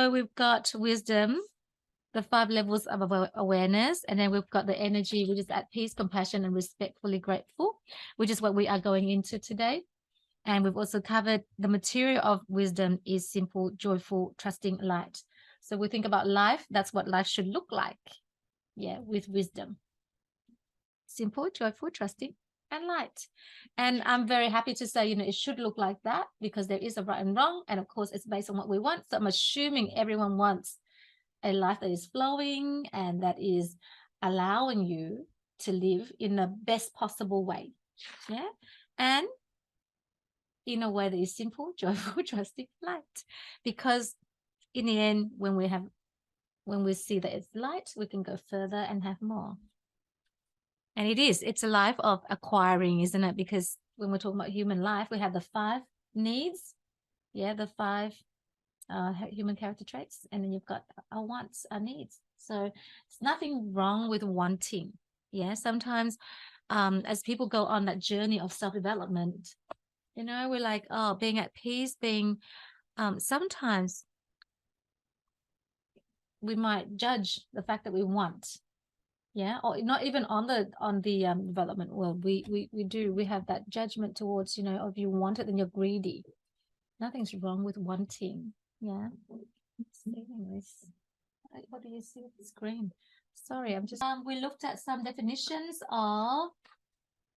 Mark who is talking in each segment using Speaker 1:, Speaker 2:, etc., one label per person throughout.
Speaker 1: So we've got wisdom, the 5 levels of awareness, and then we've got the energy, which is at peace, compassion, and respectfully grateful, which is what we are going into today. And we've also covered the material of wisdom is simple, joyful, trusting, light. So we think about life, that's what life should look like. Yeah, with wisdom. Simple, joyful, trusting, and light. And I'm very happy to say, it should look like that because there is a right and wrong. And of course, it's based on what we want. So I'm assuming everyone wants a life that is flowing and that is allowing you to live in the best possible way. Yeah. And in a way that is simple, joyful, trusting, light. Because in the end, when we see that it's light, we can go further and have more. And it's a life of acquiring, isn't it? Because when we're talking about human life, we have the 5 needs. Yeah, the 5 human character traits. And then you've got our wants, our needs. So there's nothing wrong with wanting. Yeah, sometimes as people go on that journey of self-development, we're like, being at peace, being sometimes we might judge the fact that we want. Yeah, or not even on the development world. We have that judgment towards, if you want it, then you're greedy. Nothing's wrong with wanting. Yeah. Anyways, what do you see with the screen? Sorry, I'm just we looked at some definitions of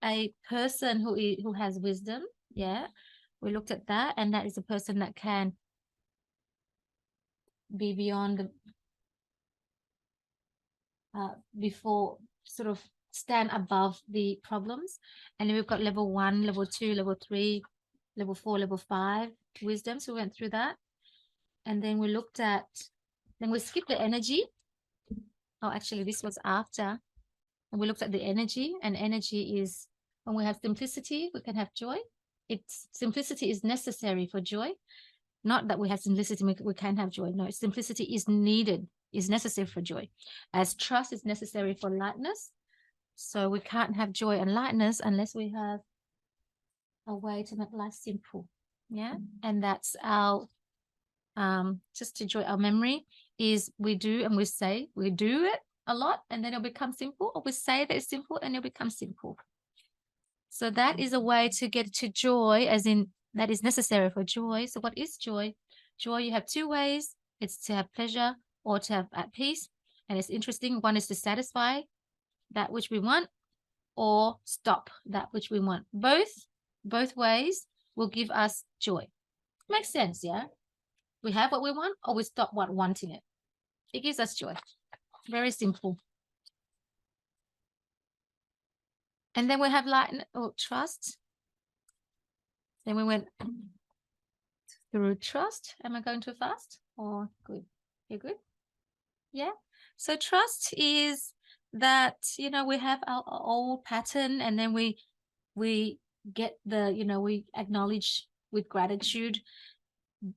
Speaker 1: a person who has wisdom. Yeah, we looked at that, and that is a person that can be beyond the before sort of stand above the problems. And then we've got level 1, level 2, level 3, level 4, level 5 wisdom. So we went through that. And then we looked at, then we skipped the energy. Oh, actually, this was after. And we looked at the energy, and energy is when we have simplicity, we can have joy. Simplicity is necessary for joy. Not that we have simplicity, we can have joy. No, simplicity is needed, is necessary for joy. As trust is necessary for lightness. So we can't have joy and lightness unless we have a way to make life simple. Yeah. And that's our, just to join our memory is we do and we say, we do it a lot and then it'll become simple, or we say that it's simple and it'll become simple. So that is a way to get to joy, as in that is necessary for joy. So what is joy? Joy, you have 2 ways. It's to have pleasure or to have at peace. And it's interesting. One is to satisfy that which we want or stop that which we want. Both ways will give us joy. Makes sense, yeah? We have what we want or we stop wanting it. It gives us joy. Very simple. And then we have light or trust. Then we went through trust. Am I going too fast? Or good? You're good? Yeah. So trust is that, we have our old pattern, and then we get the, we acknowledge with gratitude,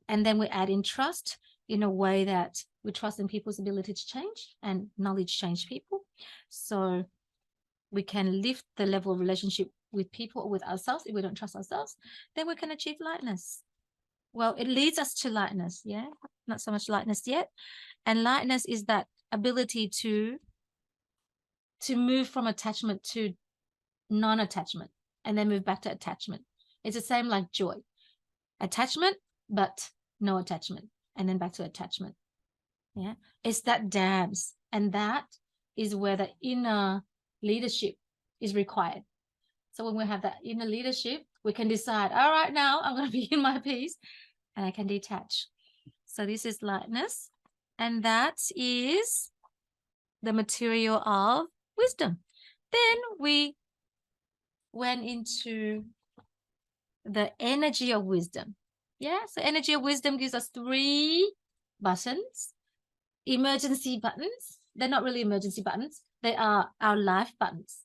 Speaker 1: and then we add in trust in a way that we trust in people's ability to change, and knowledge change people. So we can lift the level of relationship with people or with ourselves. If we don't trust ourselves, then we can achieve lightness. Well, it leads us to lightness, yeah? Not so much lightness yet. And lightness is that ability to move from attachment to non-attachment and then move back to attachment. It's the same like joy. Attachment, but no attachment, and then back to attachment. Yeah, it's that dance, and that is where the inner leadership is required. So when we have that inner leadership, we can decide, all right, now I'm going to be in my peace and I can detach. So this is lightness, and that is the material of wisdom. Then we went into the energy of wisdom. Yeah, so energy of wisdom gives us 3 buttons. Emergency buttons. They're not really emergency buttons. They are our life buttons.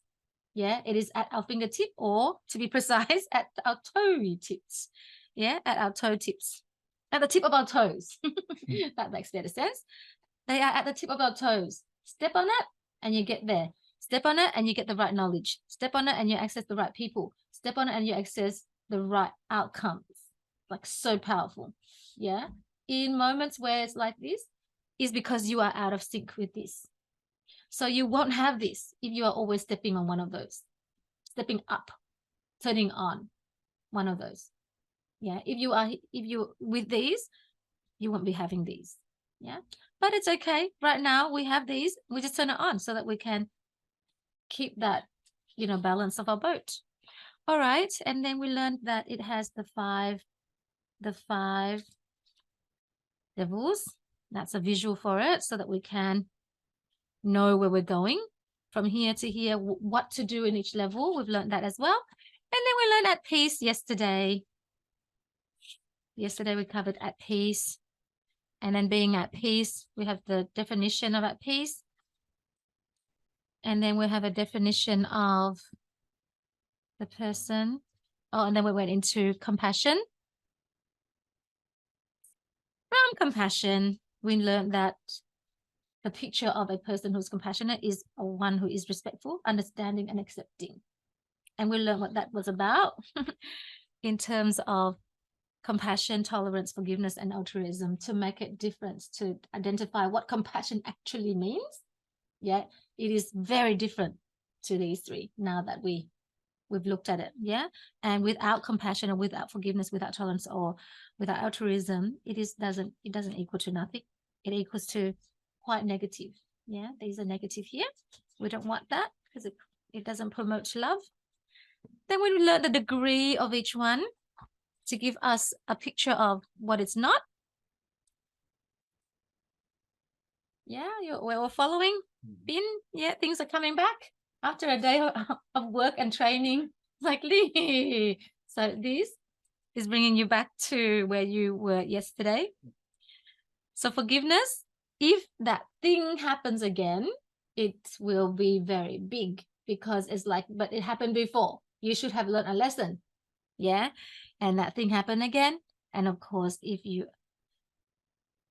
Speaker 1: Yeah, it is at our fingertip, or to be precise, at our toe tips. Yeah, at our toe tips. At the tip of our toes. That makes better sense. They are at the tip of our toes. Step on it and you get there. Step on it and you get the right knowledge. Step on it and you access the right people. Step on it and you access the right outcomes. Like, so powerful. Yeah. in moments where it's like this is because you are out of sync with this. So you won't have this if you are always stepping on one of those, stepping up, turning on one of those. Yeah, if you with these, you won't be having these. Yeah, but it's okay. Right now we have these. We just turn it on so that we can keep that, balance of our boat. All right, and then we learned that it has the five levels. That's a visual for it so that we can know where we're going from here to here, what to do in each level. We've learned that as well. And then we learned at peace yesterday. Yesterday we covered at peace. And then being at peace, we have the definition of at peace. And then we have a definition of the person. Oh, and then we went into compassion. From compassion, we learned that the picture of a person who's compassionate is one who is respectful, understanding, and accepting. And we learned what that was about in terms of compassion, tolerance, forgiveness, and altruism, to make it different, to identify what compassion actually means. Yeah, it is very different to these three now that we've looked at it. Yeah, and without compassion or without forgiveness, without tolerance or without altruism, it doesn't equal to nothing. It equals to quite negative. Yeah, these are negative here. We don't want that because it doesn't promote love. Then we learn the degree of each one to give us a picture of what it's not. Yeah, we're following. Bin, yeah, things are coming back after a day of work and training. Like, so this is bringing you back to where you were yesterday. So forgiveness, if that thing happens again, it will be very big because it's like, but it happened before. You should have learned a lesson. Yeah. And that thing happened again. And of course,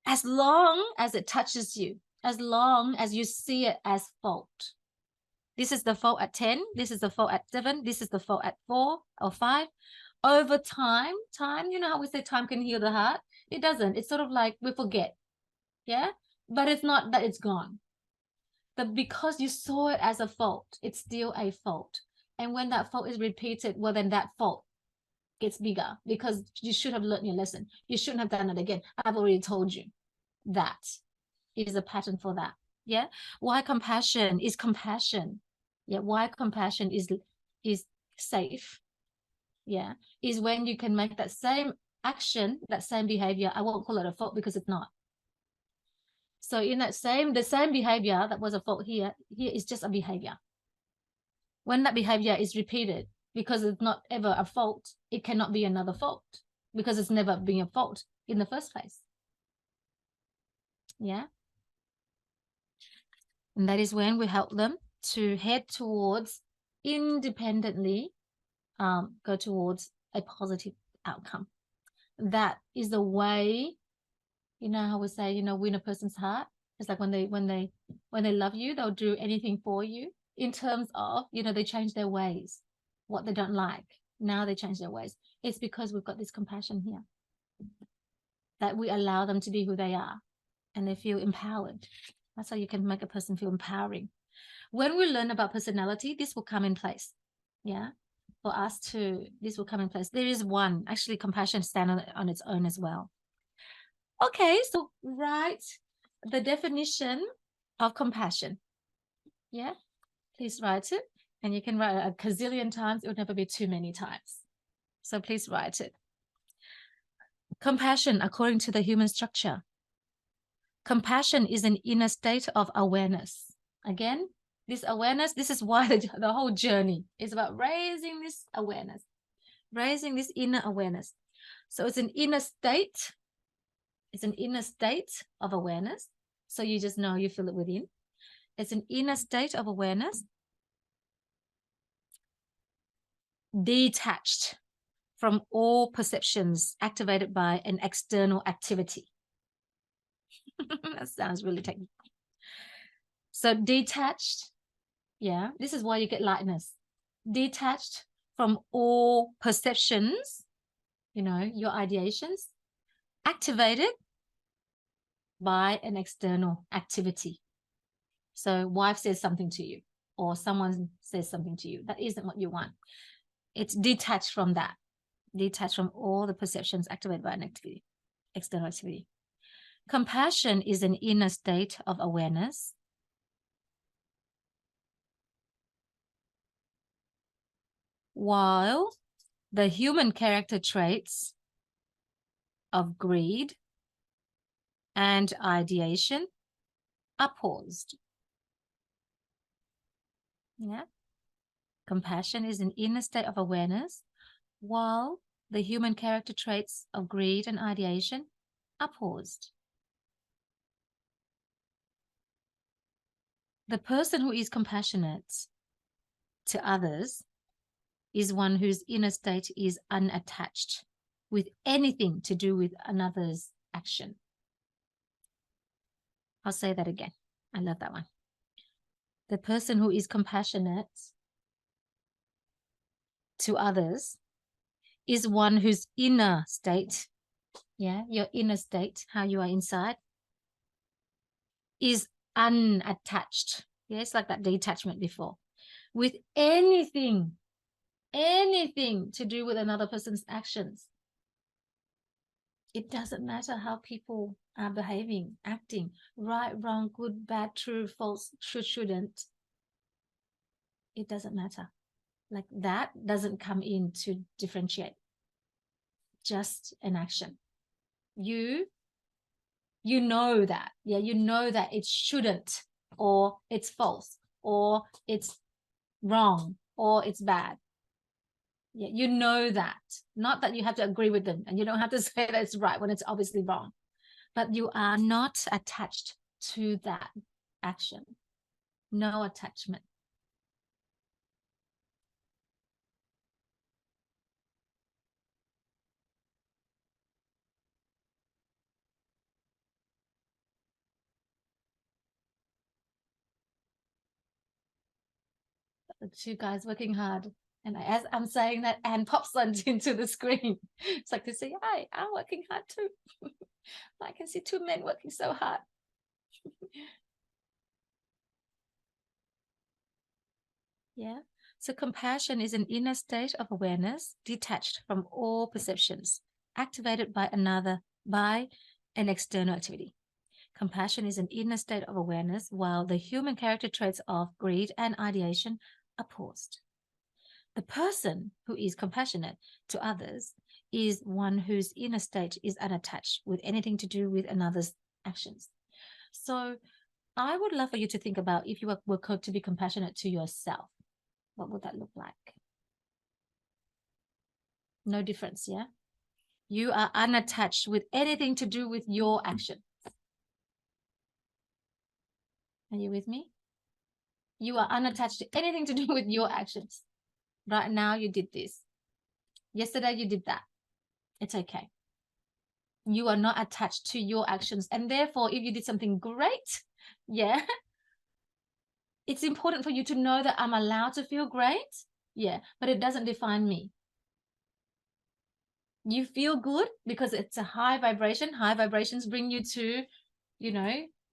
Speaker 1: as long as it touches you, as long as you see it as fault. This is the fault at 10. This is the fault at 7. This is the fault at 4 or 5. Over time, you know how we say time can heal the heart? It doesn't. It's sort of like we forget. Yeah. But it's not that it's gone. But because you saw it as a fault, it's still a fault. And when that fault is repeated, well, then that fault gets bigger because you should have learned your lesson. You shouldn't have done it again. I've already told you that is a pattern for that. Yeah. Why compassion is compassion. Yeah. Why compassion is safe. Yeah. Is when you can make that same action, that same behavior. I won't call it a fault because it's not. So in the same behavior that was a fault here is just a behavior. When that behavior is repeated, because it's not ever a fault, it cannot be another fault because it's never been a fault in the first place. Yeah. And that is when we help them to head towards independently, go towards a positive outcome. That is the way, you know how we say, win a person's heart. It's like when they love you, they'll do anything for you in terms of, they change their ways, what they don't like. Now they change their ways. It's because we've got this compassion here that we allow them to be who they are and they feel empowered. That's how you can make a person feel empowering. When we learn about personality, this will come in place. Yeah. For us this will come in place. There is one, actually, compassion stands on its own as well. Okay, so write the definition of compassion. Yeah, please write it. And you can write it a gazillion times. It will never be too many times. So please write it. Compassion, according to the human structure. Compassion is an inner state of awareness. Again, this awareness, this is why the whole journey is about raising this awareness, raising this inner awareness. So it's an inner state. It's an inner state of awareness. So you just know, you feel it within. It's an inner state of awareness, detached from all perceptions activated by an external activity. That sounds really technical. So detached, yeah, this is why you get lightness. Detached from all perceptions, your ideations, activated by an external activity. So wife says something to you, or someone says something to you. That isn't what you want. It's detached from that, detached from all the perceptions activated by an activity, external activity. Compassion is an inner state of awareness while the human character traits of greed and ideation are paused. Yeah. Compassion is an inner state of awareness while the human character traits of greed and ideation are paused. The person who is compassionate to others is one whose inner state is unattached with anything to do with another's action. I'll say that again. I love that one. The person who is compassionate to others is one whose inner state, yeah, your inner state, how you are inside, is unattached. Yeah, it's like that detachment before. With anything to do with another person's actions. It doesn't matter how people are behaving, acting, right, wrong, good, bad, true, false, should, shouldn't. It doesn't matter. Like that doesn't come in to differentiate. Just an action. You know that. Yeah, you know that it shouldn't, or it's false, or it's wrong, or it's bad. Yeah, you know that. Not that you have to agree with them, and you don't have to say that it's right when it's obviously wrong. But you are not attached to that action. No attachment. The two guys working hard. And as I'm saying that, Anne pops into the screen. It's like to say, hi, I'm working hard too. I can see two men working so hard. Yeah. So compassion is an inner state of awareness detached from all perceptions, activated by an external activity. Compassion is an inner state of awareness while the human character traits of greed and ideation are paused. The person who is compassionate to others is one whose inner state is unattached with anything to do with another's actions. So I would love for you to think about if you were to be compassionate to yourself, what would that look like? No difference, yeah? You are unattached with anything to do with your action. Are you with me? You are unattached to anything to do with your actions. Right now, you did this. Yesterday, you did that. It's okay. You are not attached to your actions. And therefore, if you did something great, yeah, it's important for you to know that I'm allowed to feel great. Yeah, but it doesn't define me. You feel good because it's a high vibration. High vibrations bring you to,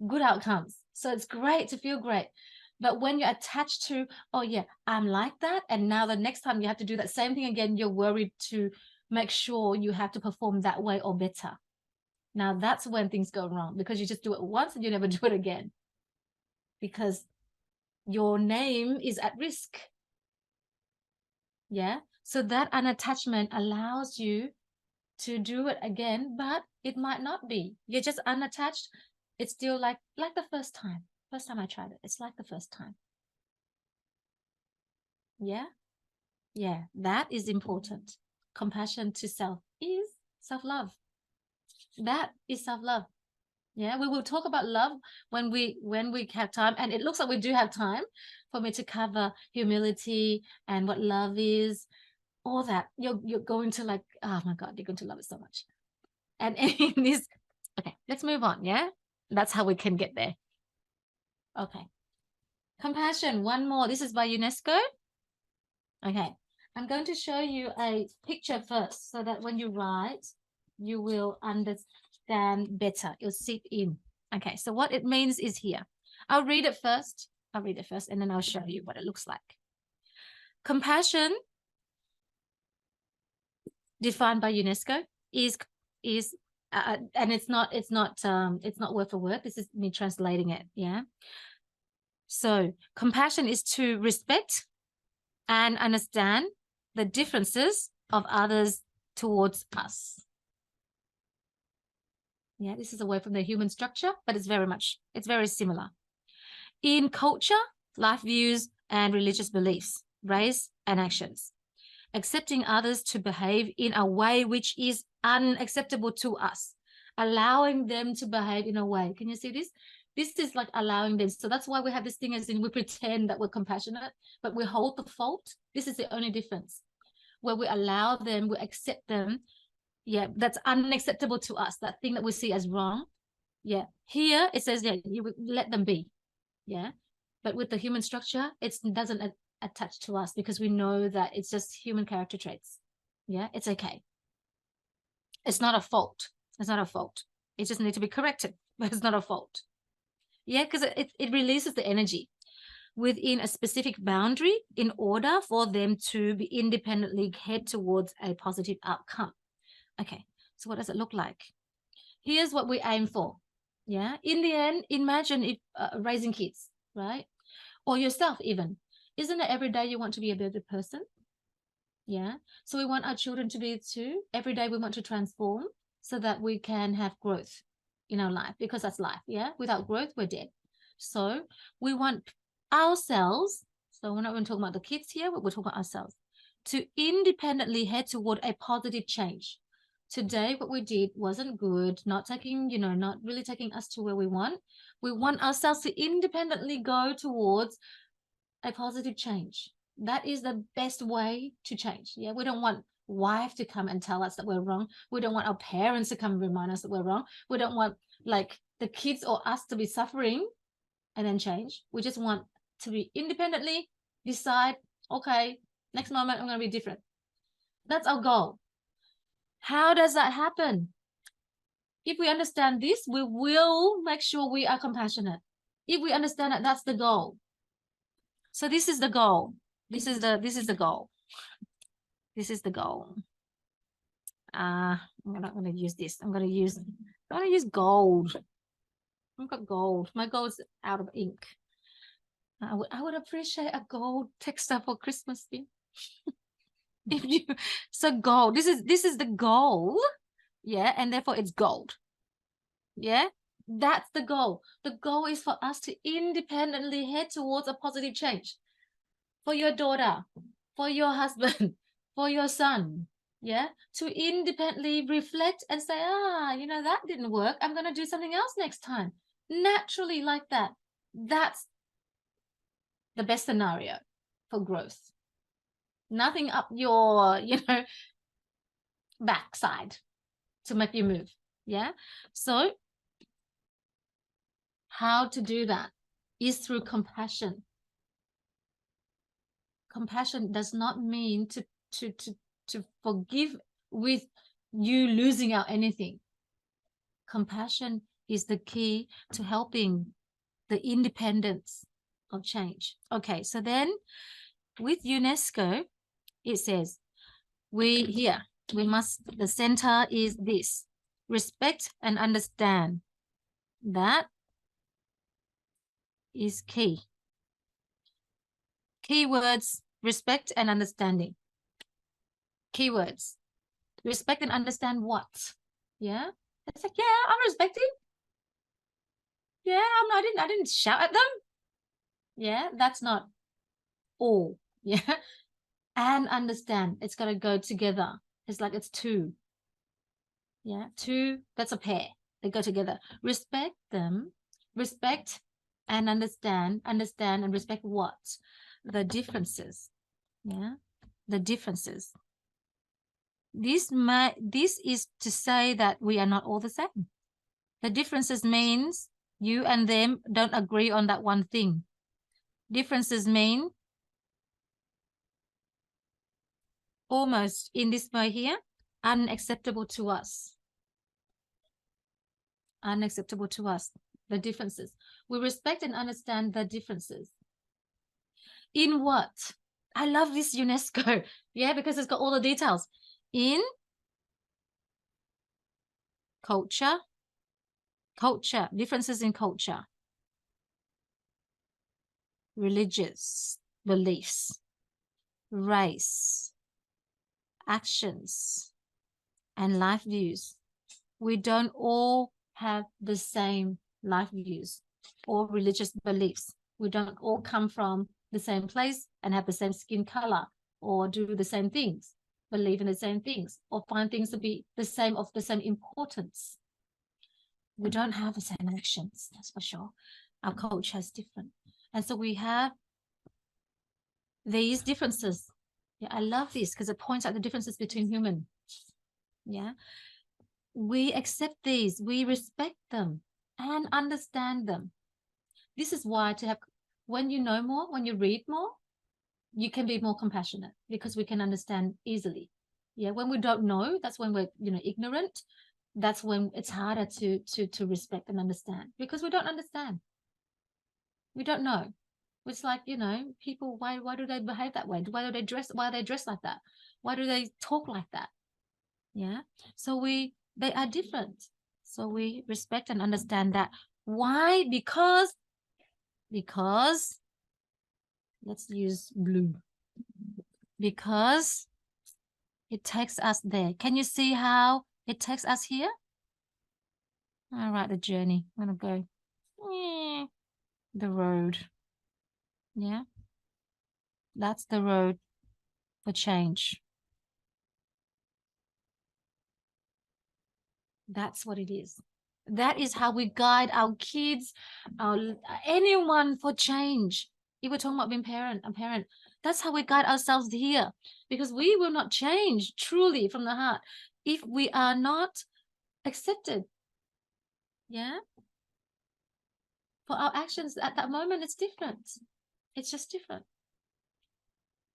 Speaker 1: good outcomes. So it's great to feel great. But when you're attached to, oh yeah, I'm like that, and now the next time you have to do that same thing again, you're worried to make sure you have to perform that way or better. Now that's when things go wrong, because you just do it once and you never do it again, because your name is at risk. Yeah. So that unattachment allows you to do it again, but it might not be. You're just unattached. It's still like the first time. First time I tried it, it's like the first time. Yeah. Yeah. That is important. Compassion to self is self-love. That is self-love. Yeah, we will talk about love when we have time, and it looks like we do have time for me to cover humility and what love is, all that. You're going to like, oh my God, you're going to love it so much. And in this, okay, let's move on. Yeah, that's how we can get there. Okay, compassion. One more. This is by UNESCO. Okay, I'm going to show you a picture first, so that when you write, you will understand better. It'll seep in. Okay, so what it means is here. I'll read it first. And then I'll show you what it looks like. Compassion, defined by UNESCO, is and it's not word for word. This is me translating it. Yeah. So compassion is to respect and understand the differences of others towards us. Yeah, this is away from the human structure, but it's very similar. In culture, life views, and religious beliefs, race, and actions, accepting others to behave in a way which is unacceptable to us, allowing them to behave in a way. Can you see this? This is like allowing them. So that's why we have this thing as in we pretend that we're compassionate, but we hold the fault. This is the only difference. Where we allow them, we accept them. Yeah, that's unacceptable to us. That thing that we see as wrong. Yeah. Here it says, yeah, you let them be. Yeah. But with the human structure, it doesn't attach to us because we know that it's just human character traits. Yeah. It's okay. It's not a fault. It's not a fault. It just needs to be corrected, but it's not a fault. Yeah. Because it releases the energy within a specific boundary in order for them to be independently head towards a positive outcome. Okay. So what does it look like? Here's what we aim for. Yeah. In the end, imagine if raising kids, right? Or yourself even. Isn't it every day you want to be a better person? Yeah. So we want our children to be too. Every day we want to transform so that we can have growth in our life, because that's life. Yeah. Without growth, we're dead. So we want ourselves. So we're not going to talk about the kids here, but we're talking about ourselves to independently head toward a positive change. Today, what we did wasn't good, not really taking us to where we want. We want ourselves to independently go towards a positive change. That is the best way to change. Yeah, we don't want wife to come and tell us that we're wrong. We don't want our parents to come and remind us that we're wrong. We don't want like the kids or us to be suffering and then change. We just want to be independently decide, okay, next moment I'm going to be different. That's our goal. How does that happen? If we understand this, we will make sure we are compassionate. If we understand that that's the goal. So this is the goal. This is the goal. This is the goal. I'm not going to use this. I'm going to use gold. I've got gold. My gold's out of ink. I would appreciate a gold texture for Christmas. If you so gold. This is the goal. Yeah, and therefore it's gold. Yeah, that's the goal. The goal is for us to independently head towards a positive change for your daughter, for your husband, for your son. Yeah, to independently reflect and say, that didn't work. I'm going to do something else next time. Naturally, like that. That's the best scenario for growth. Nothing up your, backside to make you move. Yeah. So how to do that is through compassion. Compassion does not mean to forgive with you losing out anything. Compassion is the key to helping the independence of change. Okay, so then with UNESCO, it says the center is this: respect and understand. That is key. Keywords: respect and understanding. Keywords: respect and understand what? Yeah. It's like, yeah, I'm respecting. Yeah, I didn't shout at them. Yeah, that's not all. Yeah. And understand. It's got to go together. It's like it's two. Yeah, two, that's a pair. They go together. Respect them. Respect and understand. Understand and respect what? The differences. Yeah, the differences. This is to say that we are not all the same. The differences means you and them don't agree on that one thing. Differences mean almost in this way here, unacceptable to us. Unacceptable to us. the differences. We respect and understand the differences. In what? I love this UNESCO. Yeah, because it's got all the details. In culture, differences in culture, religious beliefs, race, actions, and life views. We don't all have the same life views or religious beliefs. We don't all come from the same place and have the same skin color or do the same things, believe in the same things, or find things to be the same, of the same importance. We don't have the same actions, that's for sure. Our culture is different. And so we have these differences. Yeah, I love this because it points out the differences between human. Yeah. We accept these, we respect them and understand them. This is why to have, when you know more, when you read more, you can be more compassionate because we can understand easily. Yeah, when we don't know, that's when we're, ignorant. That's when it's harder to respect and understand because we don't understand. We don't know. It's like, people, why do they behave that way? Why are they dressed like that? Why do they talk like that? Yeah. So they are different. So we respect and understand that. Why? Because let's use blue. Because it takes us there. Can you see how it takes us here? All right, the journey. I'm gonna go the road. Yeah. That's the road for change. That's what it is. That is how we guide our kids, anyone for change. If we're talking about being a parent, that's how we guide ourselves here, because we will not change truly from the heart if we are not accepted. Yeah. For our actions at that moment, it's different. It's just different.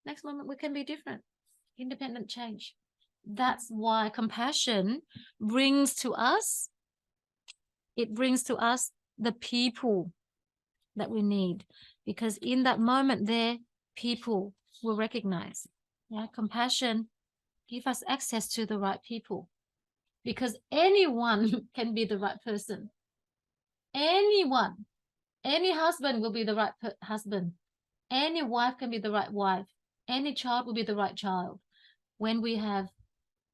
Speaker 1: Next moment, we can be different. Independent change. That's why compassion brings to us, the people that we need, because in that moment there, people will recognize. Yeah, compassion give us access to the right people, because anyone can be the right person. Anyone, any husband will be the right husband. Any wife can be the right wife. Any child will be the right child when we have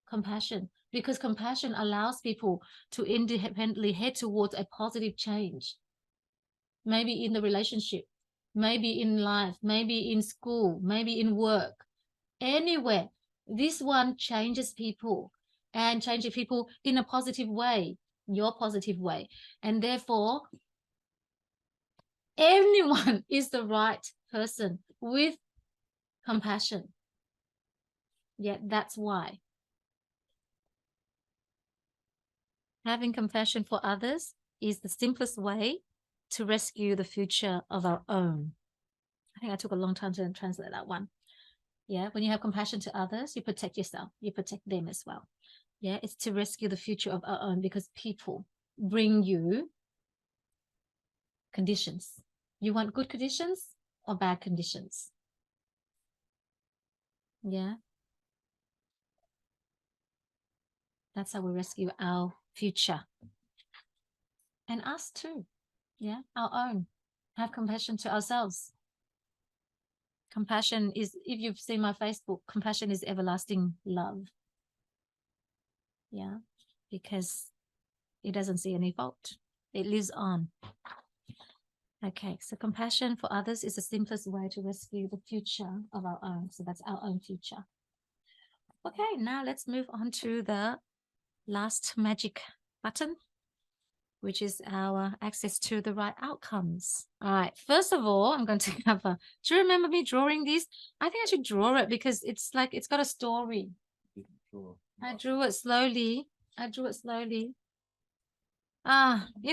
Speaker 1: compassion, because compassion allows people to independently head towards a positive change. Maybe in the relationship, maybe in life, maybe in school, maybe in work, anywhere. This one changes people, and changes people in a positive way, your positive way. And therefore, anyone is the right person with compassion. Yeah, that's why. Having compassion for others is the simplest way to rescue the future of our own. I think I took a long time to translate that one. Yeah, when you have compassion to others, you protect yourself, you protect them as well. Yeah, it's to rescue the future of our own, because people bring you conditions. You want good conditions or bad conditions? Yeah. That's how we rescue our future. And us too. Yeah, our own. Have compassion to ourselves. Compassion is, if you've seen my Facebook, compassion is everlasting love. Yeah, because it doesn't see any fault. It lives on. Okay, so compassion for others is the simplest way to rescue the future of our own. So that's our own future. Okay, now let's move on to the last magic button, which is our access to the right outcomes. All right, first of all, I'm going to cover, do you remember me drawing this? I think I should draw it because it's like, it's got a story. I drew it slowly. You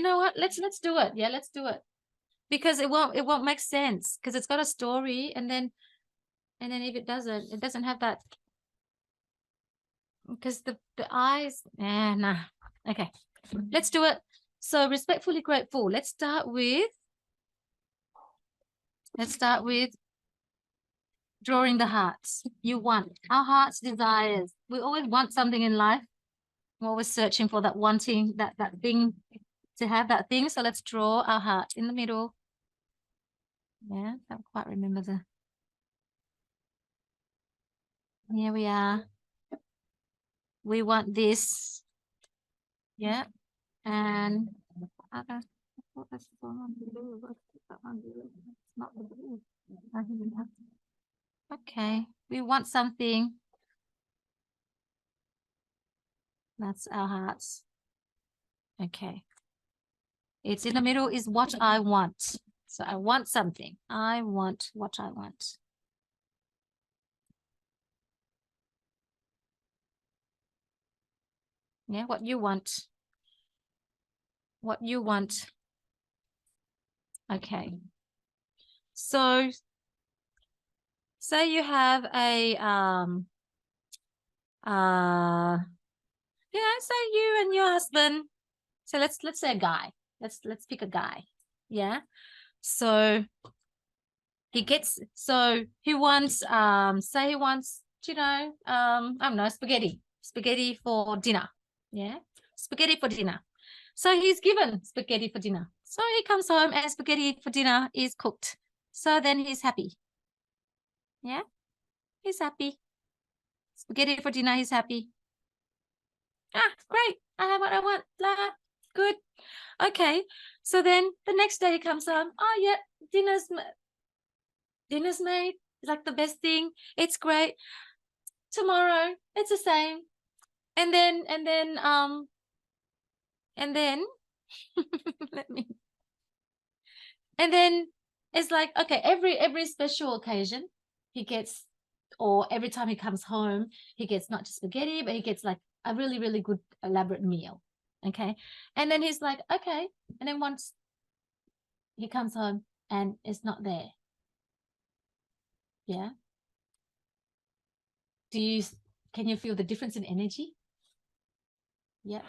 Speaker 1: know what? Let's do it. Yeah, let's do it. Because it won't make sense, because it's got a story, and then if it doesn't have that, because the eyes, nah. Okay, let's do it. So respectfully grateful. Let's start with drawing the hearts. You want our heart's desires. We always want something in life. We're always searching for that wanting, that thing, to have that thing. So let's draw our heart in the middle. Yeah, I don't quite remember the. Here we are. We want this. Yeah. And okay. It's not the blue. Okay. We want something. That's our hearts. Okay. It's in the middle is what I want. So I want something. I want what I want. Yeah, what you want. What you want. Okay. So say you have a say you and your husband. So let's say a guy. Let's pick a guy. Yeah. So he wants say he wants, I don't know, spaghetti for dinner. Yeah, spaghetti for dinner. So he's given spaghetti for dinner. So he comes home and spaghetti for dinner is cooked. So then he's happy. Yeah, he's happy. Spaghetti for dinner, he's happy. Ah, great, I have what I want. Blah, good. Okay, so then the next day he comes home. Oh yeah, dinner's made. It's like the best thing. It's great. Tomorrow it's the same. And then let me. And then it's like, okay, every special occasion he gets, or every time he comes home, he gets not just spaghetti, but he gets like a really, really good elaborate meal. Okay. And then he's like, okay. And then once he comes home and it's not there. Yeah. Can you feel the difference in energy? Yeah.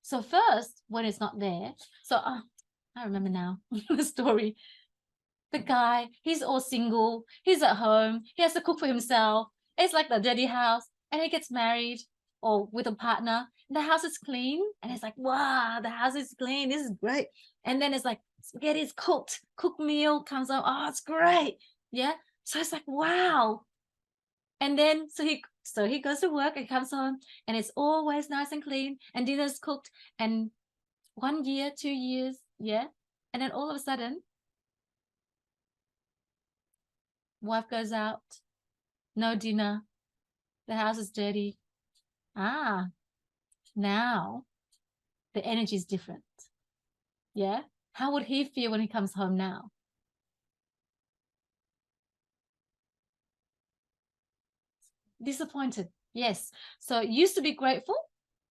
Speaker 1: So first, when it's not there, so I remember now the story. The guy, he's all single, he's at home, he has to cook for himself. It's like the dirty house, and he gets married or with a partner. The house is clean, and it's like, wow, the house is clean. This is great. And then it's like spaghetti is cooked meal comes out. Oh, it's great. Yeah. So it's like, wow. And then so he goes to work and comes home, and it's always nice and clean, and dinner's cooked. And 1 year, 2 years, yeah. And then all of a sudden, wife goes out, no dinner, the house is dirty. Now the energy is different. Yeah. How would he feel when he comes home now? Disappointed. Yes. So used to be grateful,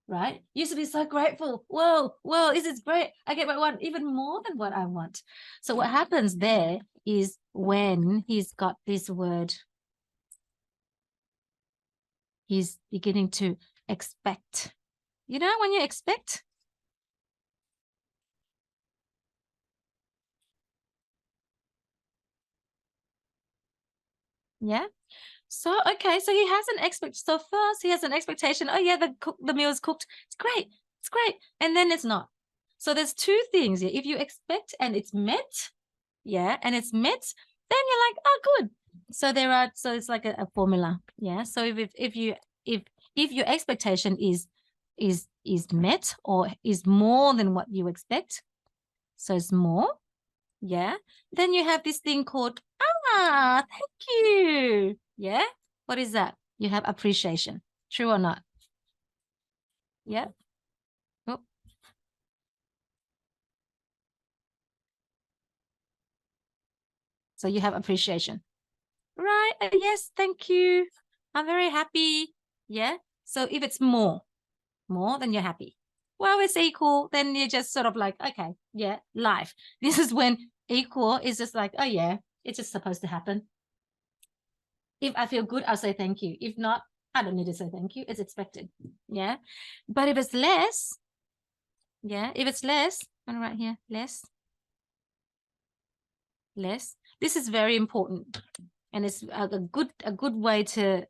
Speaker 1: right? Used to be so grateful. Whoa, this is great. I get what I want, even more than what I want. So what happens there is when he's got this word, he's beginning to expect. You know, when you expect, yeah. So okay, so he has an so first he has an expectation. Oh yeah, the meal is cooked. It's great. It's great. And then it's not. So there's two things here. If you expect and it's met, yeah, and it's met, then you're like, oh good. So it's like a formula. Yeah. So if your expectation is met or is more than what you expect, so it's more, yeah, then you have this thing called, thank you. Yeah. What is that? You have appreciation. True or not? Yeah. Oh. So you have appreciation. Right. Yes. Thank you. I'm very happy. Yeah. So if it's more than you're happy. Well, it's equal. Then you're just sort of like, okay, yeah, life. This is when equal is just like, oh yeah, it's just supposed to happen. If I feel good, I'll say thank you. If not, I don't need to say thank you. It's expected. Yeah. But if it's less, Yeah, if it's less, I'm right here, less. This is very important, and it's a good way to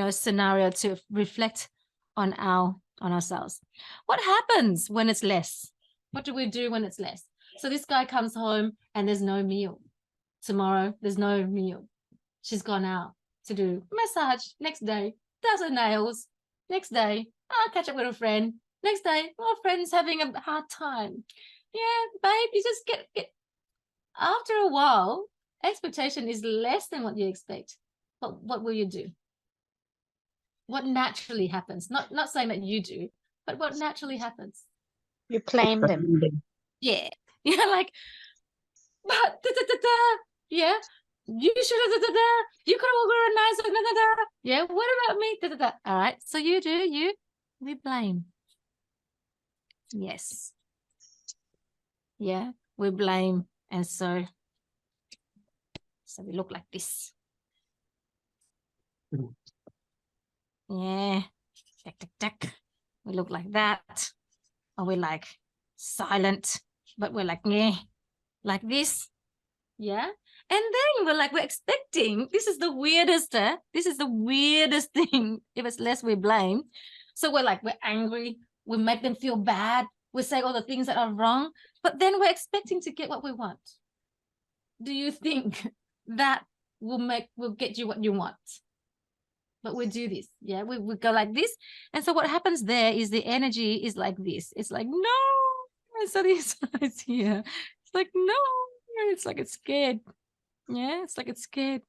Speaker 1: scenario to reflect on ourselves. What happens when it's less? What do we do when it's less? So this guy comes home and there's no meal. Tomorrow there's no meal. She's gone out to do massage. Next day does her nails. Next day I'll catch up with a friend. Next day our friend's having a hard time. Yeah, babe, you just get after a while, expectation is less than what you expect. But what will you do? What naturally happens? Not saying that you do, but what naturally happens?
Speaker 2: You blame them.
Speaker 1: Yeah. Yeah, like, but yeah, you should have you could have organized yeah, what about me? All right, so we blame. Yes. Yeah, we blame, and so we look like this. Yeah, we look like that, or we're like silent, but we're like, yeah, like this. Yeah. And then we're expecting, this is the weirdest, this is the weirdest thing. If it's less, we blame. So we're angry, we make them feel bad, we say all the things that are wrong, but then we're expecting to get what we want. Do you think that will get you what you want? But we do this, yeah, we go like this. And so what happens there is the energy is like this. It's like, no. And so this is here. It's like, no. It's like it's scared. Yeah, it's like it's scared.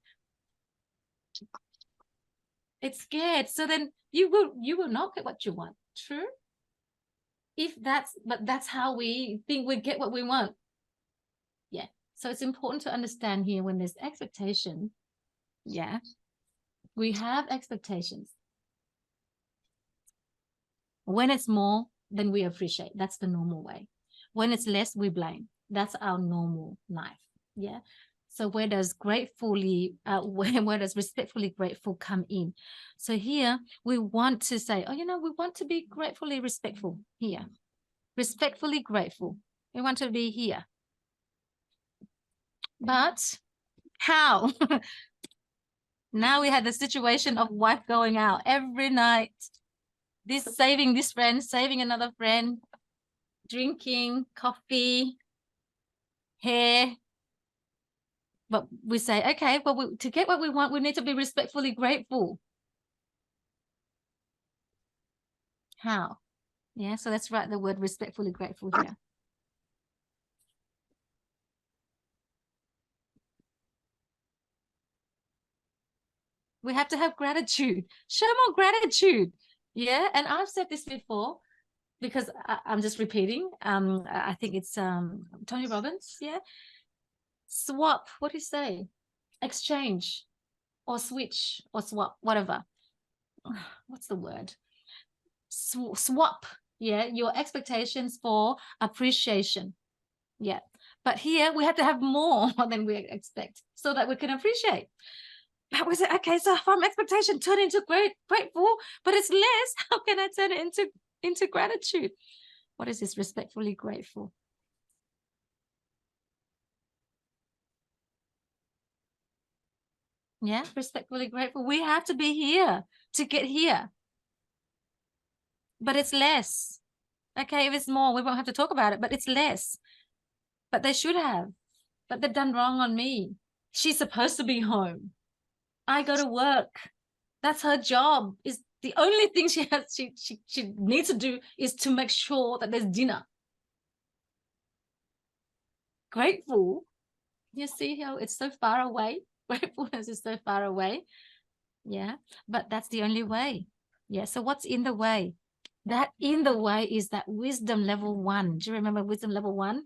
Speaker 1: It's scared. So then you will not get what you want. True. But that's how we think we get what we want. Yeah. So it's important to understand here when there's expectation. Yeah. We have expectations. When it's more, then we appreciate. That's the normal way. When it's less, we blame. That's our normal life. Yeah. So where does gratefully, where does respectfully grateful come in? So here we want to say, oh, we want to be gratefully respectful here. Respectfully grateful. We want to be here. But how? Now we had the situation of wife going out every night. This saving this friend, saving another friend, drinking coffee, hair. But we say, okay, well, to get what we want, we need to be respectfully grateful. How? Yeah, so let's write the word respectfully grateful here. We have to have gratitude. Show more gratitude. Yeah, and I've said this before because I'm just repeating. I think it's Tony Robbins. Yeah. Swap. What do you say? Exchange or switch or swap, whatever. What's the word? Swap. Yeah, your expectations for appreciation. Yeah, but here we have to have more than we expect so that we can appreciate. But we say, okay, so from expectation turn into grateful, but it's less. How can I turn it into gratitude? What is this? Respectfully grateful. Yeah, respectfully grateful. We have to be here to get here. But it's less. Okay, if it's more, we won't have to talk about it, but it's less. But they should have. But they've done wrong on me. She's supposed to be home. I go to work. That's her job. Is the only thing she needs to do is to make sure that there's dinner. Grateful. You see how it's so far away? Gratefulness is so far away. Yeah, but that's the only way. Yeah, so what's in the way? That in the way is that wisdom level 1. Do you remember wisdom level 1?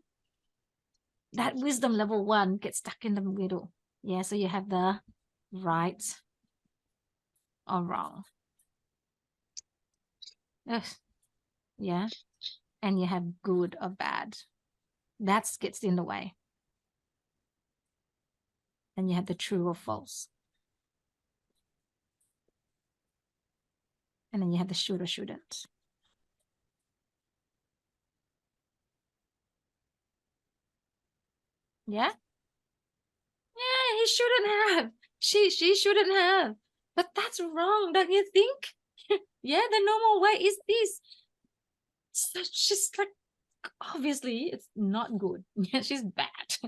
Speaker 1: That wisdom level 1 gets stuck in the middle. Yeah, so you have the right or wrong. Ugh. Yeah, and you have good or bad. That gets in the way. And you have the true or false. And then you have the should or shouldn't. Yeah. Yeah, he shouldn't have. She shouldn't have. But that's wrong, don't you think? Yeah, the normal way is this. So she's like, obviously, it's not good. Yeah, she's bad.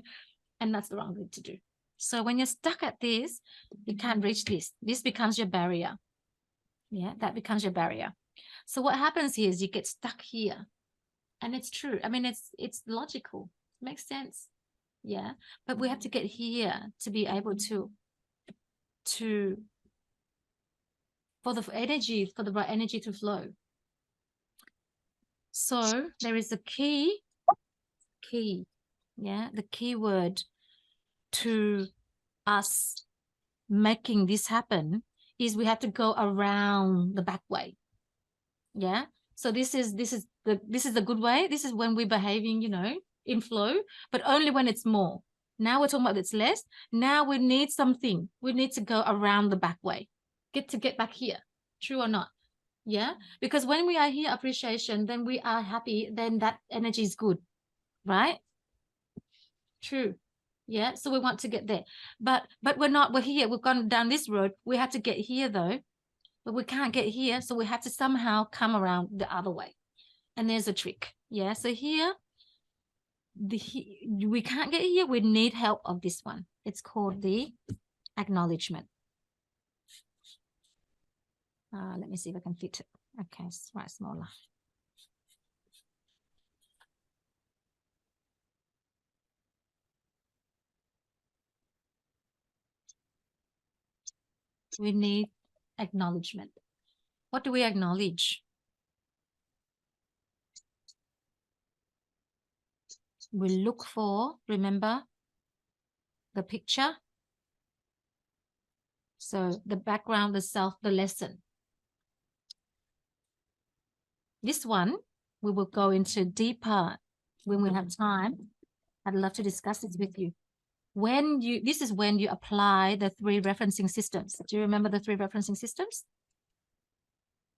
Speaker 1: And that's the wrong thing to do. So when you're stuck at this, you can't reach this. This becomes your barrier. Yeah, that becomes your barrier. So what happens here is you get stuck here. And it's true. I mean, it's logical. It makes sense. Yeah. But we have to get here to be able to for the right energy to flow. So there is a key, yeah, the key word to us making this happen is we have to go around the back way. Yeah. So this is the good way. This is when we're behaving, in flow, but only when it's more. Now we're talking about it's less. Now we need something. We need to go around the back way. Get back here. True or not? Yeah. Because when we are here, appreciation, then we are happy, then that energy is good. Right? True. Yeah. So we want to get there. But we're here. We've gone down this road. We have to get here though. But we can't get here. So we have to somehow come around the other way. And there's a trick. Yeah. So here, we can't get here. We need help of this one. It's called the acknowledgement. Let me see if I can fit it. Okay, it's right smaller. We need acknowledgement. What do we acknowledge? We look for, remember, the picture. So the background, the self, the lesson. This one, we will go into deeper when we have time. I'd love to discuss this with you. This is when you apply the 3 referencing systems. Do you remember the 3 referencing systems?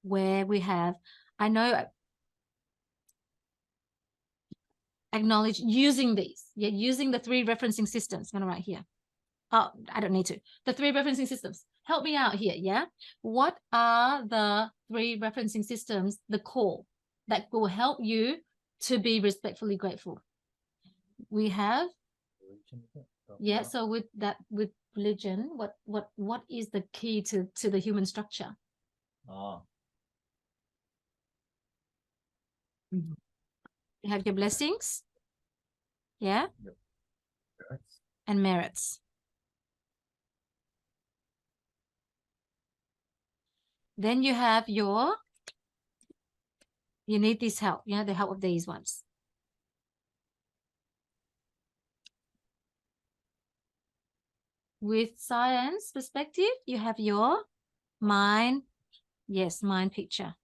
Speaker 1: Where we have, I know, acknowledge using these. Yeah, using the 3 referencing systems. I'm going to write here. Oh, I don't need to. The 3 referencing systems. Help me out here, yeah? What are the 3 referencing systems, the core, that will help you to be respectfully grateful? We have, yeah, so with religion, what is the key to the human structure? You have your blessings, yeah, and merits. Then you have you need this help, the help of these ones. With science perspective, you have your mind, yes, mind picture.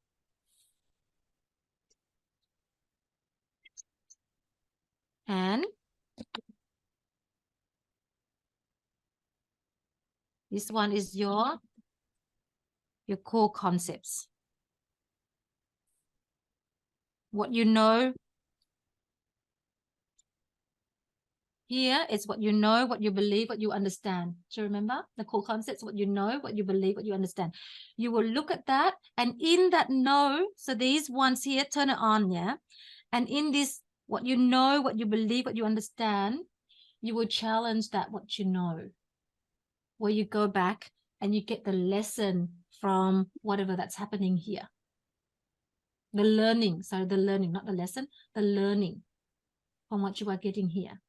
Speaker 1: And this one is your core concepts. What you know here is what you know, what you believe, what you understand. Do you remember the core concepts? What you know, what you believe, what you understand. You will look at that, and in that know, so these ones here, turn it on, yeah? And in this, what you know, what you believe, what you understand, you will challenge that what you know, where you go back and you get the lesson from whatever that's happening here. The learning, sorry, the learning, not the lesson, the learning from what you are getting here.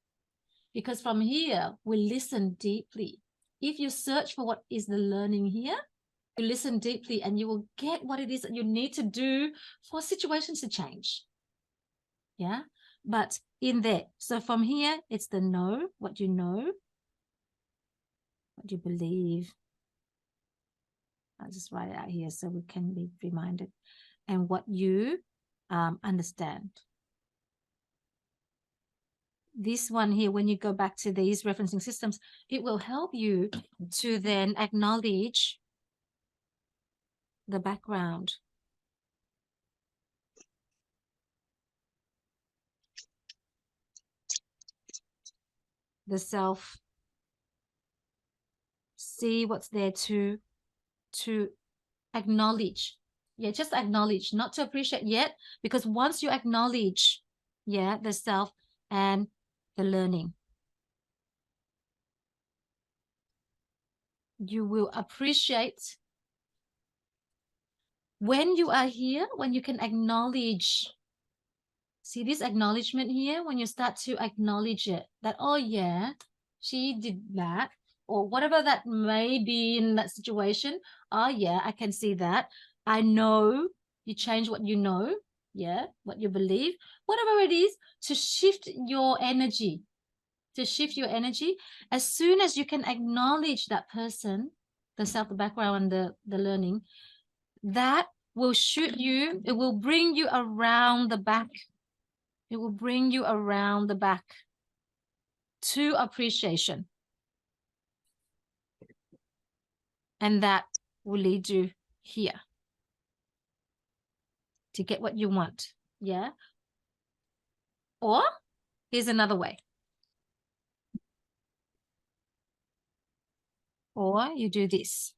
Speaker 1: Because from here, we listen deeply. If you search for what is the learning here, you listen deeply and you will get what it is that you need to do for situations to change. Yeah, but in there. So from here, it's the know, what you know, what you believe. I'll just write it out here so we can be reminded. And what you understand. This one here, when you go back to these referencing systems, it will help you to then acknowledge the background. the self see what's there to acknowledge. Yeah, just acknowledge, not to appreciate yet, because once you acknowledge, yeah, the self and the learning, you will appreciate when you are here, when you can acknowledge. See this acknowledgement here, when you start to acknowledge it, that, oh yeah, she did that, or whatever that may be in that situation. Oh yeah, I can see that. I know. You change what you know, yeah, what you believe, whatever it is, to shift your energy, as soon as you can acknowledge that person, the self, the background, and the learning, that will shoot you, it will bring you around the back. It will bring you around the back to appreciation. And that will lead you here to get what you want. Yeah. Or here's another way. Or you do this.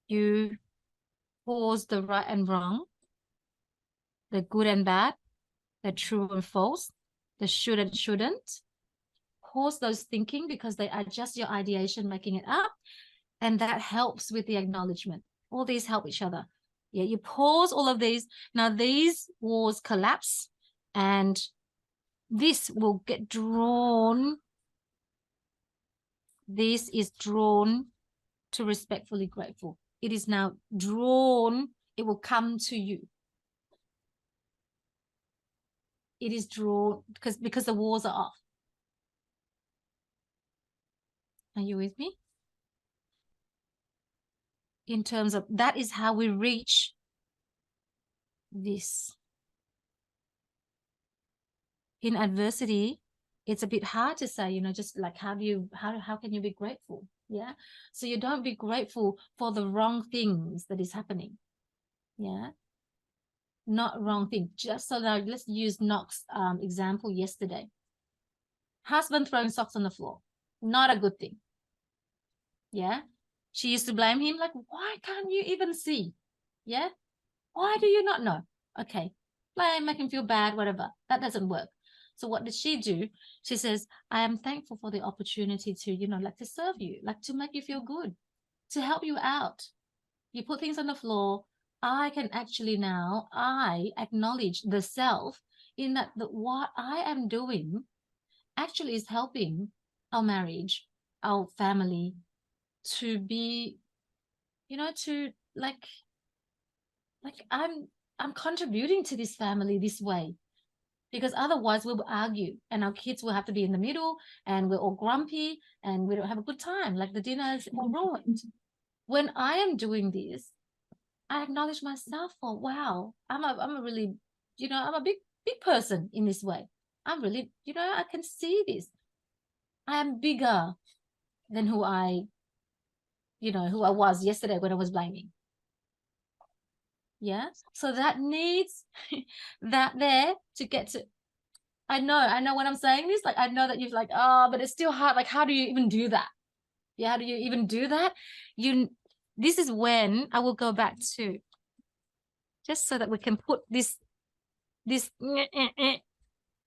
Speaker 1: You pause the right and wrong, the good and bad, the true and false, the should and shouldn't. Pause those thinking, because they are just your ideation making it up. And that helps with the acknowledgement. All these help each other. Yeah, you pause all of these. Now these walls collapse and this will get drawn. This is drawn to respectfully grateful. It is now drawn. It will come to you. It is drawn because the walls are off. Are you with me? In terms of, that is how we reach this. In adversity, it's a bit hard to say, you know, just like, how can you be grateful? Yeah. So you don't be grateful for the wrong things that is happening. Yeah. Not wrong thing. Just so now let's use Knox's example yesterday. Husband throwing socks on the floor. Not a good thing. Yeah. She used to blame him, like, why can't you even see? Yeah. Why do you not know? Okay. Blame, make him feel bad, whatever. That doesn't work. So what did she do? She says, I am thankful for the opportunity to, you know, like to serve you, like to make you feel good, to help you out. You put things on the floor. I can actually now, I acknowledge the self in that what I am doing actually is helping our marriage, our family to be, you know, to like I'm contributing to this family this way. Because otherwise we will argue and our kids will have to be in the middle and we're all grumpy and we don't have a good time. Like the dinner is all ruined. When I am doing this, I acknowledge myself for, wow, I'm a really, you know, I'm a big person in this way. I'm really, you know, I can see this. I am bigger than who I was yesterday when I was blaming. Yeah. So that needs that there to get to. I know when I'm saying this, like, I know that you've like, oh, but it's still hard. Like, how do you even do that? Yeah, how do you even do that? This is when I will go back to, just so that we can put this,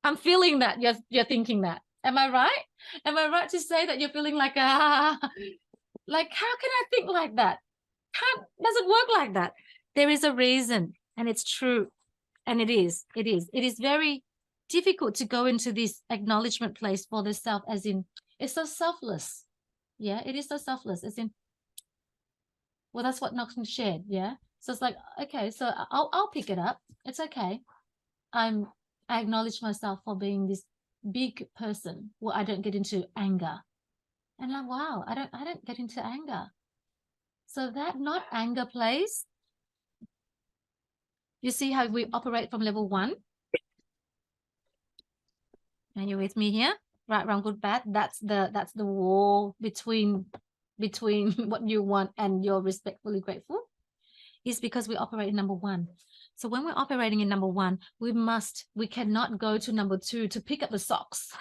Speaker 1: I'm feeling that you're thinking that. Am I right? Am I right to say that you're feeling like, like, how can I think like that? Doesn't work like that. There is a reason, and it's true. And it is very difficult to go into this acknowledgement place for the self, as in, it's so selfless. Yeah, it is so selfless, as in, well, that's what Knox shared. Yeah. So it's like, okay, so I'll pick it up. It's okay. I acknowledge myself for being this big person where I don't get into anger. And like, wow, I don't get into anger. So that not anger place, you see how we operate from level 1? Are you with me here? Right, wrong, good, bad. That's the wall between what you want and you're respectfully grateful. Is because we operate in number 1. So when we're operating in number one, we cannot go to number two to pick up the socks.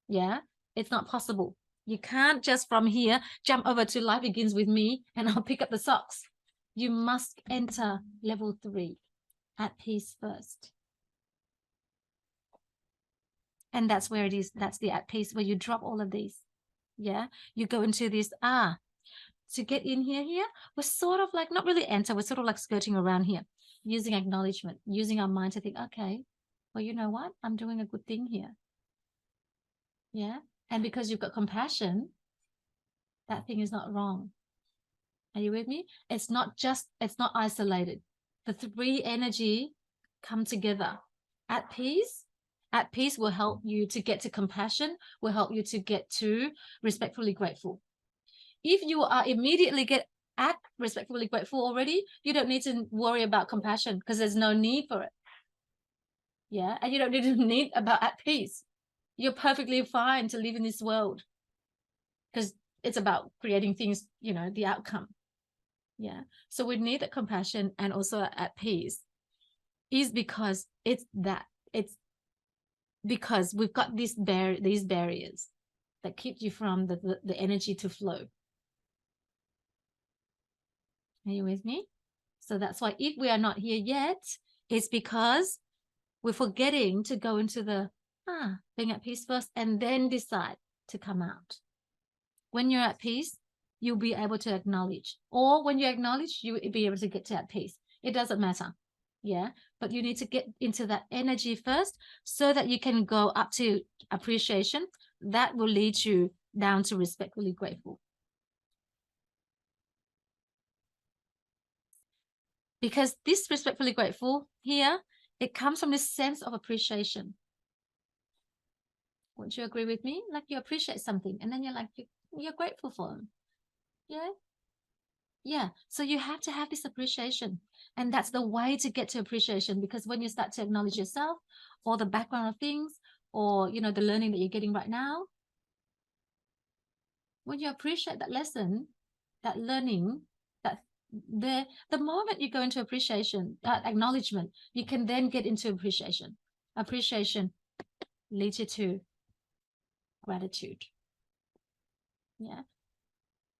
Speaker 1: Yeah, it's not possible. You can't just from here jump over to life begins with me and I'll pick up the socks. You must enter level 3 at peace first. And that's where it is. That's the at peace where you drop all of these. Yeah, you go into this, to get in here, we're sort of like, not really enter, we're sort of like skirting around here, using acknowledgement, using our mind to think, okay, well, you know what? I'm doing a good thing here. Yeah. And because you've got compassion, that thing is not wrong. Are you with me? It's not isolated. The 3 energy come together. At peace will help you to get to compassion, will help you to get to respectfully grateful. If you are immediately get at respectfully grateful already, you don't need to worry about compassion because there's no need for it. Yeah. And you don't need about at peace. You're perfectly fine to live in this world because it's about creating things, the outcome. Yeah. So we need that compassion and also at peace is because it's because we've got these barriers that keep you from the energy to flow. Are you with me? So that's why if we are not here yet, it's because we're forgetting to go into the being at peace first and then decide to come out. When you're at peace, you'll be able to acknowledge. Or when you acknowledge, you'll be able to get to at peace. It doesn't matter. Yeah. But you need to get into that energy first so that you can go up to appreciation. That will lead you down to respectfully grateful. Because this respectfully grateful here, it comes from this sense of appreciation. Wouldn't you agree with me? Like you appreciate something and then you're like, you're grateful for them. Yeah. Yeah. So you have to have this appreciation. And that's the way to get to appreciation, because when you start to acknowledge yourself or the background of things or, the learning that you're getting right now, when you appreciate that lesson, that learning, that the moment you go into appreciation, that acknowledgement, you can then get into appreciation. Appreciation leads you to gratitude. Yeah.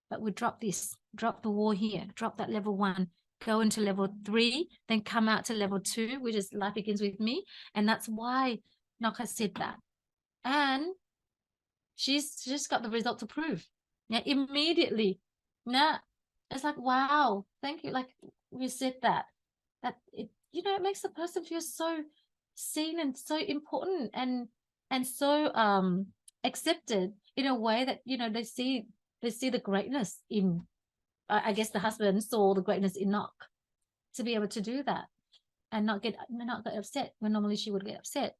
Speaker 1: But we drop the wall here, drop that level 1, go into level 3, then come out to level 2, which is life begins with me. And that's why Naka said that. And she's just got the result to prove. Yeah, immediately. Nah, it's like, wow, thank you. Like you said that it, it makes the person feel so seen and so important and so accepted in a way that, they see the greatness in, I guess the husband saw the greatness in Nok to be able to do that and not get upset when normally she would get upset.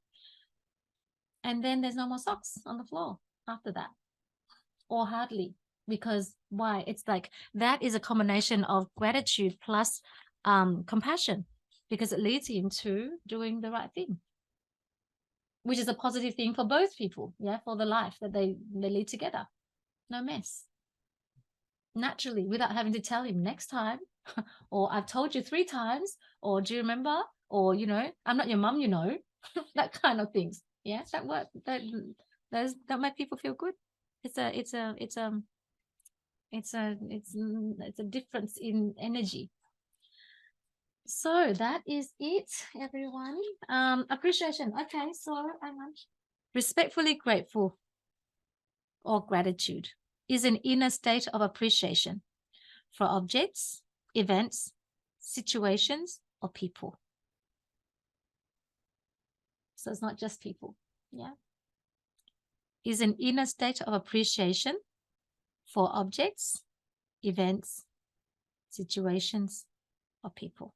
Speaker 1: And then there's no more socks on the floor after that, or hardly, because why? It's like that is a combination of gratitude plus compassion, because it leads into doing the right thing, which is a positive thing for both people. Yeah, for the life that they lead together. No mess. Naturally, without having to tell him next time, or I've told you 3 times, or do you remember, or I'm not your mum, that kind of things. Yeah, that work. That make people feel good. It's a difference in energy. So that is it, everyone. Appreciation. Okay, so respectfully grateful or gratitude is an inner state of appreciation for objects, events, situations, or people. So it's not just people. Yeah. Is an inner state of appreciation for objects, events, situations, or people.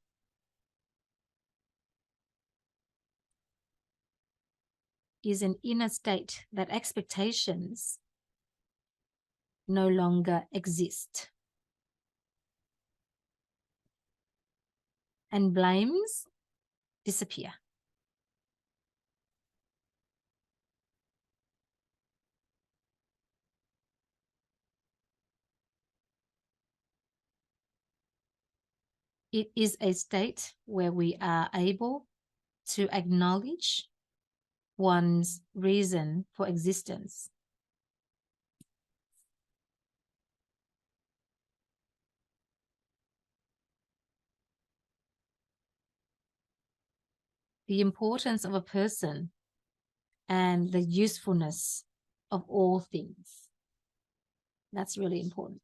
Speaker 1: Is an inner state that expectations no longer exist, and blames disappear. It is a state where we are able to acknowledge one's reason for existence. The importance of a person and the usefulness of all things. That's really important.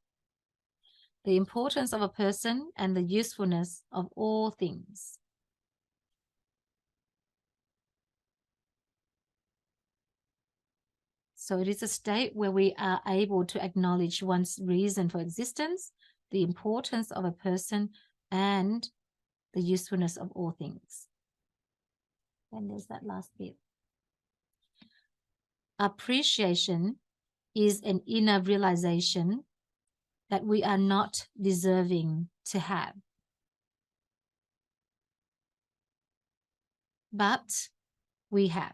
Speaker 1: The importance of a person and the usefulness of all things. So it is a state where we are able to acknowledge one's reason for existence, the importance of a person, and the usefulness of all things. And there's that last bit. Appreciation is an inner realization that we are not deserving to have. But we have.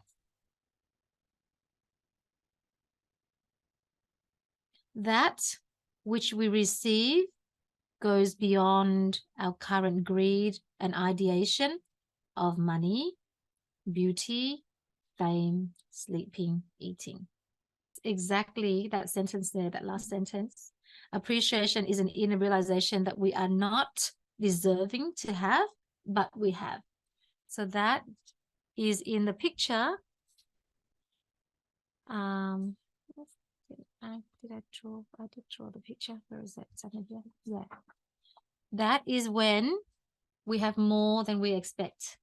Speaker 1: That which we receive goes beyond our current greed and ideation of money, beauty, fame, sleeping, eating. Exactly that sentence there, that last sentence. Appreciation is an inner realization that we are not deserving to have, but we have. So that is in the picture. I did draw the picture. Where is that? Yeah. That is when we have more than we expect.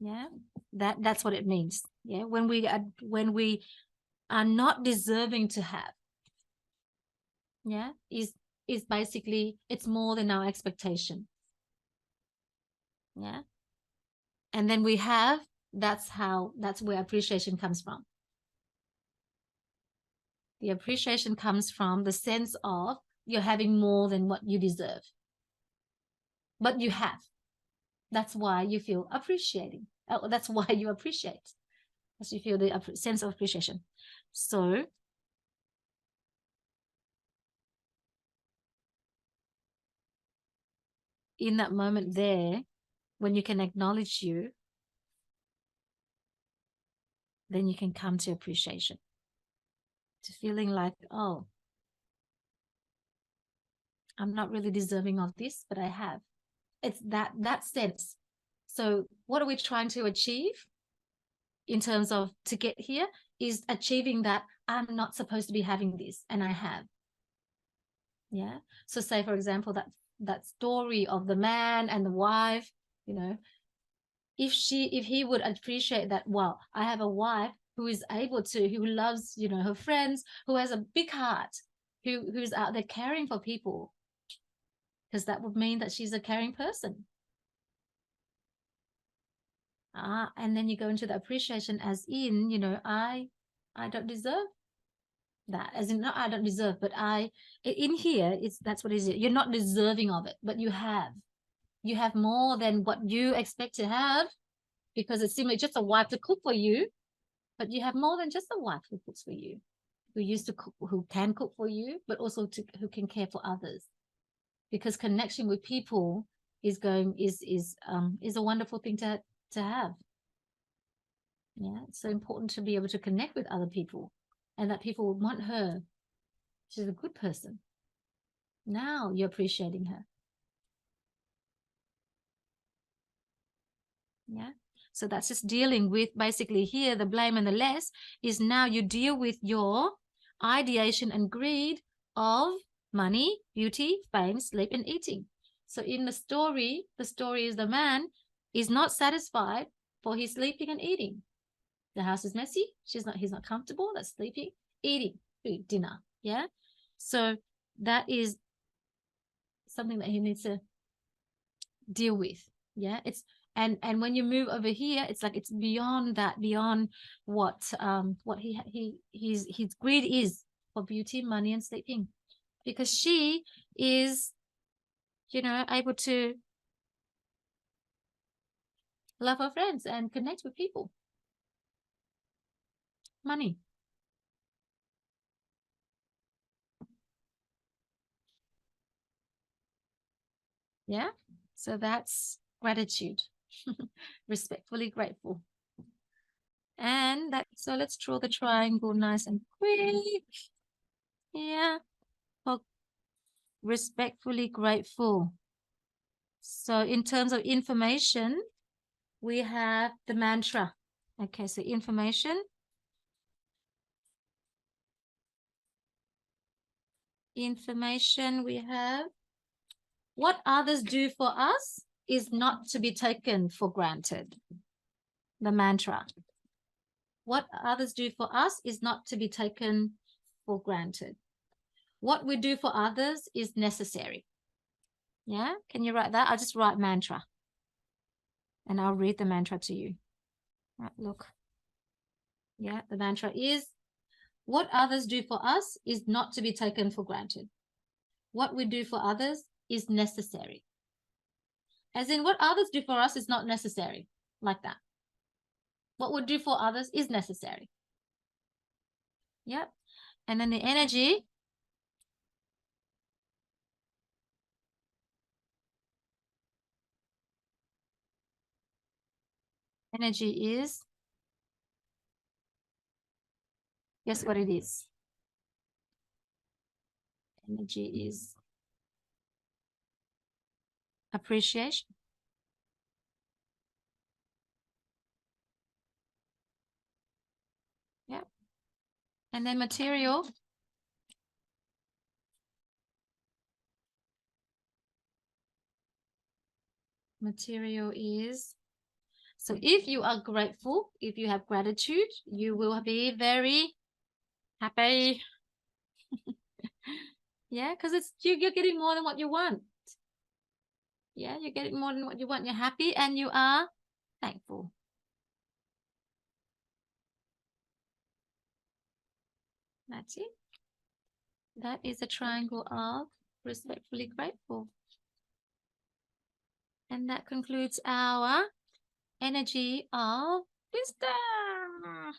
Speaker 1: Yeah. That's what it means. Yeah. When we are not deserving to have. Yeah. Is basically it's more than our expectation. Yeah. And then we have, that's where appreciation comes from. The appreciation comes from the sense of you're having more than what you deserve. But you have. That's why you feel appreciating. That's why you appreciate. As you feel the sense of appreciation. So in that moment there, when you can acknowledge you, then you can come to appreciation. To feeling like, oh, I'm not really deserving of this, but I have. It's that sense. So what are we trying to achieve in terms of to get here is achieving that I'm not supposed to be having this and I have. Yeah. So say, for example, that story of the man and the wife, you know, if he would appreciate that, wow, I have a wife who is able to, who loves, you know, her friends, who has a big heart, who's out there caring for people, because that would mean that she's a caring person. And then you go into the appreciation as in, you know, I don't deserve that, as in, not I don't deserve, but in here, that's what it is. You're not deserving of it, but you have more than what you expect to have, because it's simply just a wife to cook for you, but you have more than just a wife who cooks for you, who used to cook, who can cook for you, but also who can care for others, because connection with people is a wonderful thing to have. Yeah, it's so important to be able to connect with other people, and that people want her. She's a good person. Now you're appreciating her. Yeah. So that's just dealing with basically here, the blame and the less is now you deal with your ideation and greed of money, beauty, fame, sleep, and eating. So in the story is the man is not satisfied for his sleeping and eating. The house is messy. He's not comfortable. That's sleeping, eating, food, dinner. Yeah. So that is something that he needs to deal with. Yeah. And when you move over here, it's like it's beyond that, beyond what his greed is for beauty, money, and sleeping, because she is, you know, able to love her friends and connect with people. Money. Yeah. So that's gratitude. Respectfully grateful. And that, so let's draw the triangle nice and quick. Yeah. For respectfully grateful. So in terms of information, we have the mantra. Okay, so information. Information, we have what others do for us is not to be taken for granted. The mantra. What others do for us is not to be taken for granted. What we do for others is necessary. Yeah, can you write that? I'll just write mantra. And I'll read the mantra to you. Right, look. Yeah, the mantra is, what others do for us is not to be taken for granted. What we do for others is necessary. As in, what others do for us is not necessary, like that. What we do for others is necessary. Yep. And then the energy. Energy is, guess what it is? Energy is appreciation. Yeah. And then material. Material is, so if you are grateful, if you have gratitude, you will be very happy. Yeah, because it's you're getting more than what you want. Yeah, you're getting more than what you want. You're happy and you are thankful. That's it. That is a triangle of respectfully grateful. And that concludes our energy of wisdom.